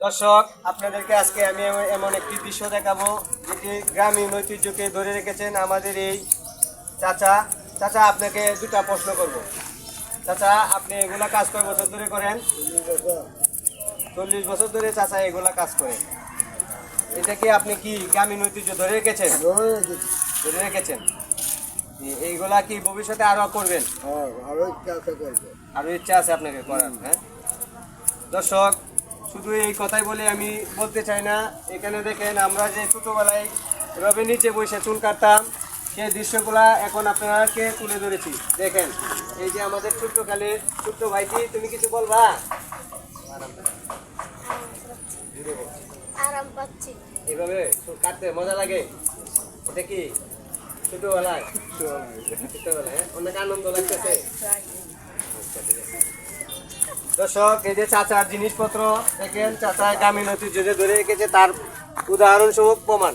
দর্শক, আপনাদেরকে আজকে আমি এমন একটি দৃশ্য দেখাবো যেটি গ্রামীণ ঐতিহ্যকে ধরে রেখেছেন আমাদের এই চাচা। চাচা, আপনাকে দুটা প্রশ্ন করব। চাচা, আপনি এগুলা কাজ কয় বছর ধরে করেন? 40 বছর ধরে চাচা এগুলা কাজ করেন। এটা কি আপনি কি গ্রামীণ ঐতিহ্য ধরে রেখেছেন? ধরে রেখেছেন। এইগুলা কি ভবিষ্যতে আরো করবেন? আরো ইচ্ছা আছে আপনাকে করার? হ্যাঁ দর্শক, শুধু এই কথাই বলে আমি বলতে চাই না। এখানে দেখেন, আমরা যে ছোটোবেলায় এভাবে নিচে বসে চুল কাটতাম, সেই দৃশ্যগুলা এখন আপনাকে তুলে ধরেছি। দেখেন, এই যে আমাদের ছোট্টকালের ছোট্ট ভাইটি, তুমি কিছু বলবা? আরাম পাচ্ছি। এইভাবে চুল কাটতে মজা লাগে? এটা কি ছোটবেলায়? ছোটবেলায় অনেক আনন্দ লাগতেছে। দর্শক, এই যে চাচার জিনিসপত্র দেখেন, চাচা গ্রামীণ ঐতিহ্য ধরে রেখেছে, তার উদাহরণস্বরূপ প্রমাণ।